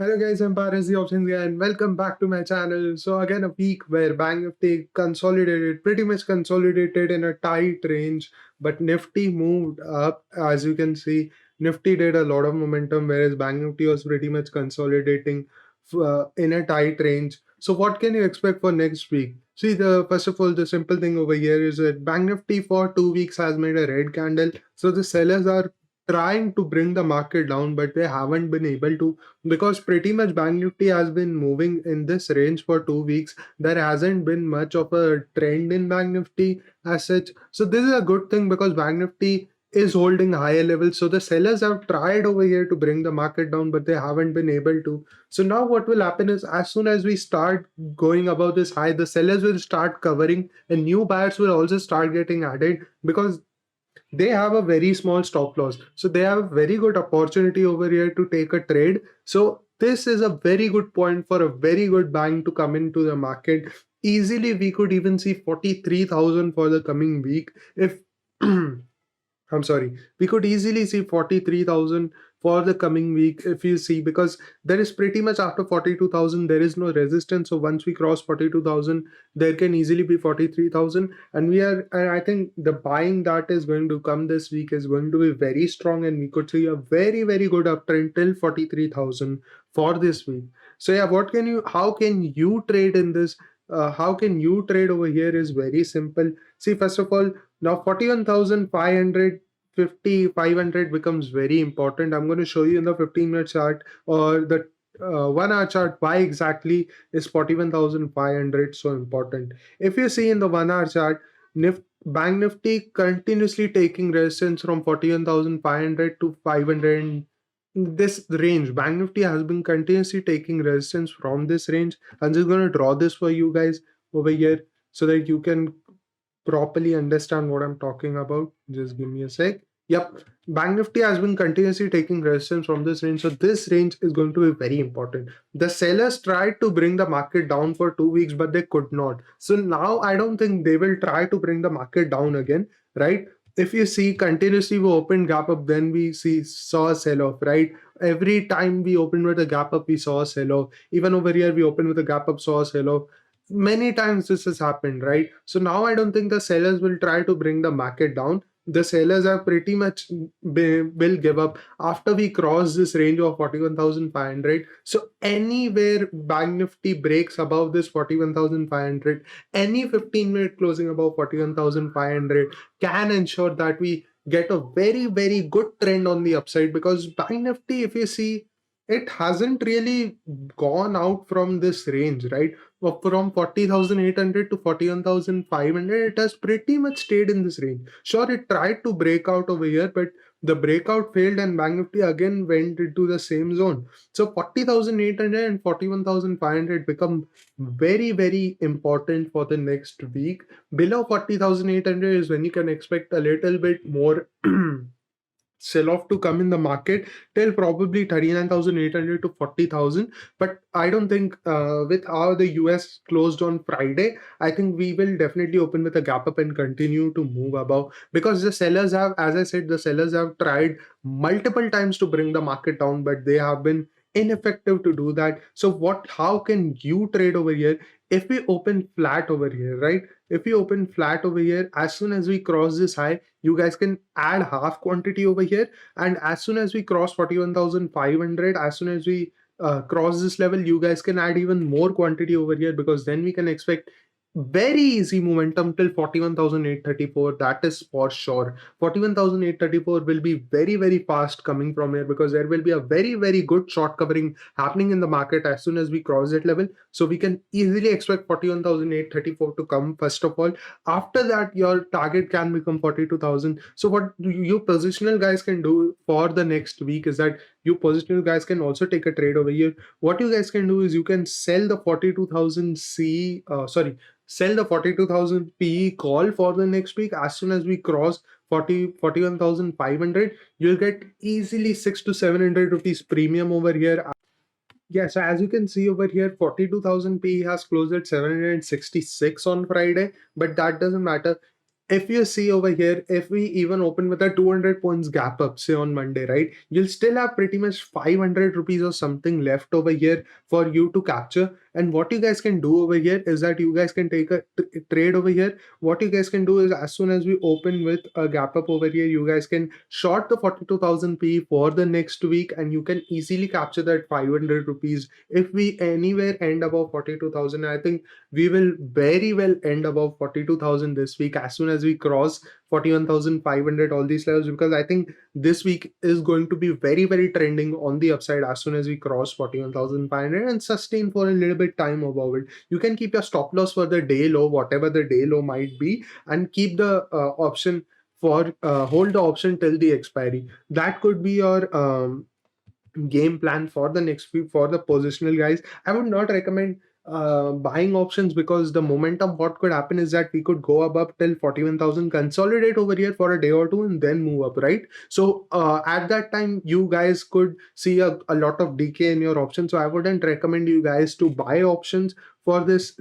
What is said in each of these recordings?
Hello guys, I'm Paris, the options guy, and welcome back to my channel. So again, a week where Bank Nifty consolidated, pretty much consolidated in a tight range, but Nifty moved up. As you can see, Nifty did a lot of momentum, whereas Bank Nifty was pretty much consolidating in a tight range. So what can you expect for next week? See, the first of all, the simple thing over here is that Bank Nifty for 2 weeks has made a red candle. So the sellers are trying to bring the market down, but they haven't been able to because pretty much Bank Nifty has been moving in this range for 2 weeks. There hasn't been much of a trend in Bank Nifty as such. So this is a good thing because Bank Nifty is holding higher levels. So the sellers have tried over here to bring the market down, but they haven't been able to. So now what will happen is as soon as we start going above this high, the sellers will start covering and new buyers will also start getting added because they have a very small stop loss. So they have a very good opportunity over here to take a trade. So this is a very good point for a very good bank to come into the market. Easily, we could even see 43,000 for the coming week if I'm sorry, we could easily see 43,000 for the coming week if you see, because there is pretty much after 42,000, there is no resistance. So once we cross 42,000, there can easily be 43,000. And I think the buying that is going to come this week is going to be very strong, and we could see a very, very good uptrend till 43,000 for this week. So, yeah, how can you trade in this? How can you trade over here is very simple. See, first of all, now 41,500 500 becomes very important. I'm going to show you in the 15-minute chart or the 1 hour chart why exactly is 41,500 so important. If you see in the 1 hour chart, Bank Nifty continuously taking resistance from 41,500 to 500. This range, Bank Nifty has been continuously taking resistance from this range. I'm just going to draw this for you guys over here so that you can properly understand what I'm talking about. Just give me a sec. Yep, Bank Nifty has been continuously taking resistance from this range. So this range is going to be very important. The sellers tried to bring the market down for 2 weeks, but they could not. So now I don't think they will try to bring the market down again, right? If you see continuously we open gap up, then we saw a sell-off, right? Every time we opened with a gap up, we saw a sell-off. Even over here, we opened with a gap up, saw a sell-off. Many times this has happened, right? So now I don't think the sellers will try to bring the market down. The sellers have pretty much will give up after we cross this range of 41,500. So anywhere Bank Nifty breaks above this 41,500, any 15-minute closing above 41,500 can ensure that we get a very, very good trend on the upside, because Bank Nifty, if you see, it hasn't really gone out from this range, right? From 40,800 to 41,500, it has pretty much stayed in this range. Sure, it tried to break out over here, but the breakout failed and Bank Nifty again went into the same zone. So 40,800 and 41,500 become very, very important for the next week. Below 40,800 is when you can expect a little bit more sell-off to come in the market till probably 39,800 to 40,000. But I don't think with how the US closed on Friday, I think we will definitely open with a gap up and continue to move above, because the sellers have, as I said, the sellers have tried multiple times to bring the market down, but they have been ineffective to do that. So how can you trade over here? If we open flat over here, right? If we open flat over here, as soon as we cross this high, you guys can add half quantity over here. And as soon as we cross 41,500, as soon as we cross this level, you guys can add even more quantity over here, because then we can expect very easy momentum till 41,834. That is for sure. 41,834 will be very, very fast coming from here, because there will be a very, very good short covering happening in the market as soon as we cross that level. So we can easily expect 41,834 to come first of all. After that, your target can become 42,000. So what you positional guys can do for the next week is that you positional guys can also take a trade over here. What you guys can do is you can sell the 42,000 sell the 42,000 PE call for the next week. As soon as we cross 41,500, you'll get easily 6 to 700 rupees premium over here. Yeah, so as you can see over here, 42,000 PE has closed at 766 on Friday, but that doesn't matter. if you see over here, if we even open with a 200 points gap up, say on Monday, right, you'll still have pretty much 500 rupees or something left over here for you to capture. And what you guys can do over here is that you guys can take a trade over here. What you guys can do is, as soon as we open with a gap up over here, you guys can short the 42,000 P for the next week, and you can easily capture that 500 rupees. If we anywhere end above 42,000, I think we will very well end above 42,000 this week as soon as we cross 41,500, all these levels, because I think this week is going to be very, very trending on the upside as soon as we cross 41,500 and sustain for a little bit time above it. You can keep your stop loss for the day low, whatever the day low might be, and keep the option for hold the option till the expiry. That could be your game plan for the next week for the positional guys. I would not recommend buying options, because the momentum, what could happen is that we could go above till 41,000, consolidate over here for a day or two, and then move up, right? So at that time, you guys could see a lot of decay in your options. So I wouldn't recommend you guys to buy options for this.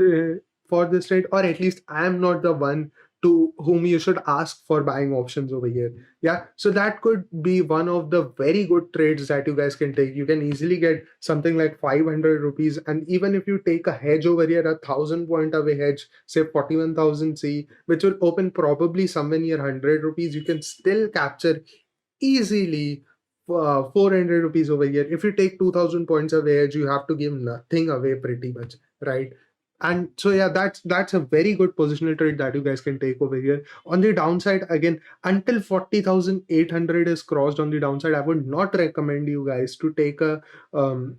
For this trade, or at least I am not the one to whom you should ask for buying options over here. Yeah, so that could be one of the very good trades that you guys can take. You can easily get something like 500 rupees, and even if you take a hedge over here, 1,000 point away hedge, say 41,000 C, which will open probably somewhere near 100 rupees, you can still capture easily 400 rupees over here. If you take 2,000 points away hedge, you have to give nothing away pretty much, right? And so yeah, that's a very good positional trade that you guys can take over here. On the downside, again, until 40,800 is crossed on the downside, I would not recommend you guys to take a um,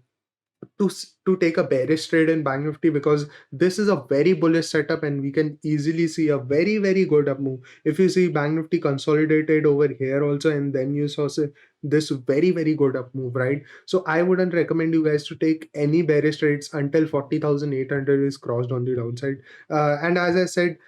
to take a bearish trade in Bank Nifty, because this is a very bullish setup and we can easily see a very, very good up move. If you see Bank Nifty consolidated over here also, and then you saw this very, very good up move, right? So I wouldn't recommend you guys to take any bearish trades until 40,800 is crossed on the downside. And as I said,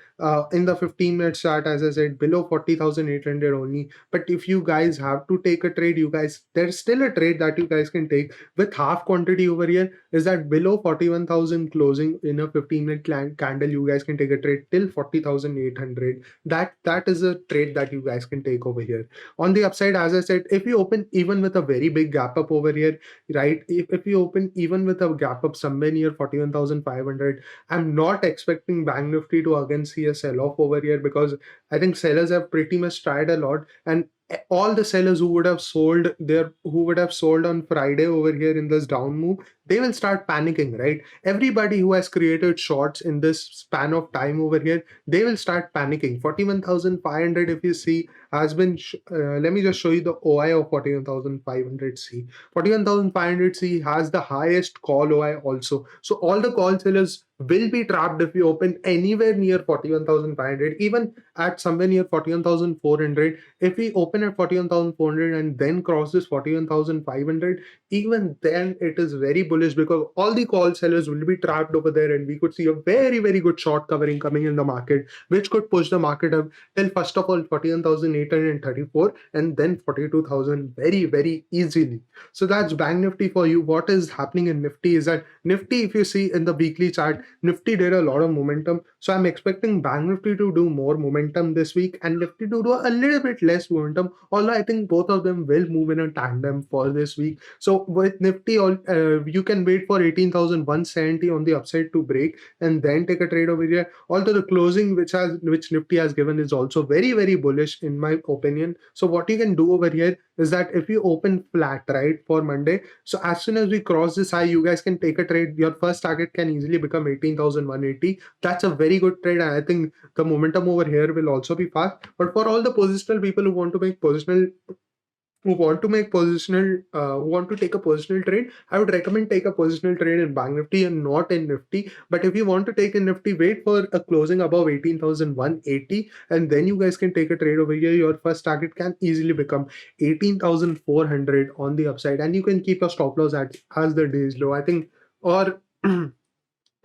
in the 15-minute chart, as I said, below 40,800 only. But if you guys have to take a trade, you guys, there's still a trade that you guys can take with half quantity over here, is that below 41,000 closing in a 15-minute candle, you guys can take a trade till 40,800. That is a trade that you guys can take over here. On the upside, as I said, if you open even with a very big gap up over here, right, if you open even with a gap up somewhere near 41,500, I'm not expecting Bank Nifty to again see a sell off over here, because I think sellers have pretty much tried a lot, and all the sellers who would have sold on Friday over here in this down move, they will start panicking, right? Everybody who has created shorts in this span of time over here, they will start panicking. 41,500, if you see, has been let me just show you the OI of 41,500 C. 41,500 C has the highest call OI also. So all the call sellers will be trapped if you open anywhere near 41,500, even at somewhere near 41,400. If we open at 41,400 and then cross this 41,500, even then it is very bullish, because all the call sellers will be trapped over there, and we could see a very, very good short covering coming in the market, which could push the market up till first of all 41,834 and then 42,000 very, very easily. So that's Bank Nifty for you. What is happening in Nifty is that Nifty, if you see in the weekly chart, Nifty did a lot of momentum. So I'm expecting Bank Nifty to do more momentum this week and Nifty to do a little bit less momentum. Although I think both of them will move in a tandem for this week. So with Nifty, you can wait for 18,170 on the upside to break and then take a trade over here. Although the closing which Nifty has given is also very, very bullish in my opinion. So what you can do over here is that if you open flat, right, for Monday, so as soon as we cross this high, you guys can take a trade. Your first target can easily become 18,180. That's a very good trade, and I think the momentum over here will also be fast. But for all the positional people who want to make positional who want to take a positional trade, I would recommend take a positional trade in Bank Nifty and not in Nifty. But if you want to take in Nifty, wait for a closing above 18,180 and then you guys can take a trade over here. Your first target can easily become 18,400 on the upside, and you can keep your stop loss at as the day is low, I think, or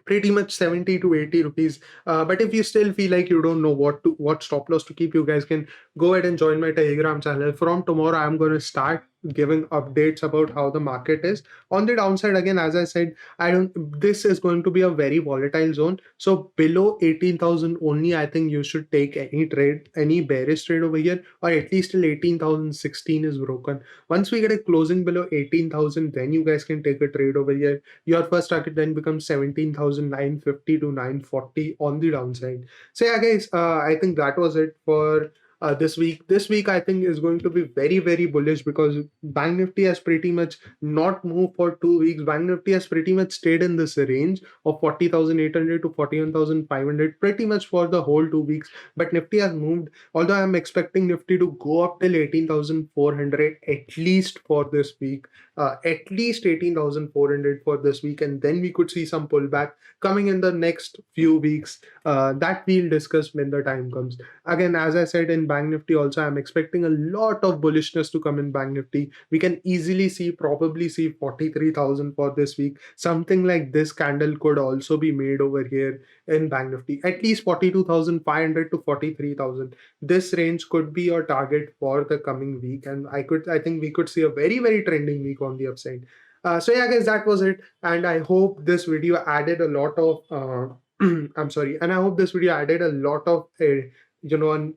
pretty much 70 to 80 rupees. But if you still feel like you don't know what stop loss to keep, you guys can go ahead and join my Telegram channel. From tomorrow, I'm going to start giving updates about how the market is. On the downside, again, as I said, I don't. This is going to be a very volatile zone. So below 18,000 only, I think you should take any trade, any bearish trade over here, or at least till 18,016 is broken. Once we get a closing below 18,000, then you guys can take a trade over here. Your first target then becomes 17,950 to 940 on the downside. So yeah, guys, I think that was it for this week. This week, I think, is going to be very, very bullish because Bank Nifty has pretty much not moved for 2 weeks. Bank Nifty has pretty much stayed in this range of 40,800 to 41,500 pretty much for the whole 2 weeks. But Nifty has moved, although I'm expecting Nifty to go up till 18,400 at least for this week, at least 18,400 for this week. And then we could see some pullback coming in the next few weeks. That we'll discuss when the time comes. Again, as I said in Bank Nifty also, I'm expecting a lot of bullishness to come in Bank Nifty. We can easily see, probably see 43,000 for this week. Something like this candle could also be made over here in Bank Nifty. At least 42,500 to 43,000. This range could be your target for the coming week. And I think we could see a very, very trending week on the upside. So yeah, guys, that was it. And I hope this video added a lot of, I'm sorry. And I hope this video added a lot of, a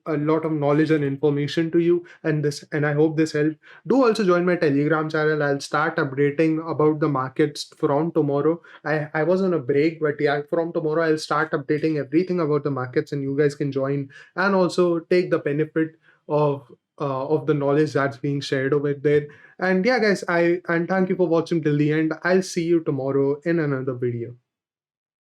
lot of knowledge and information to you, and I hope this helped. Do also join my Telegram channel. I'll start updating about the markets from tomorrow. I was on a break, but yeah, from tomorrow I'll start updating everything about the markets, and you guys can join and also take the benefit of the knowledge that's being shared over there. And yeah, guys, I and thank you for watching till the end. I'll see you tomorrow in another video.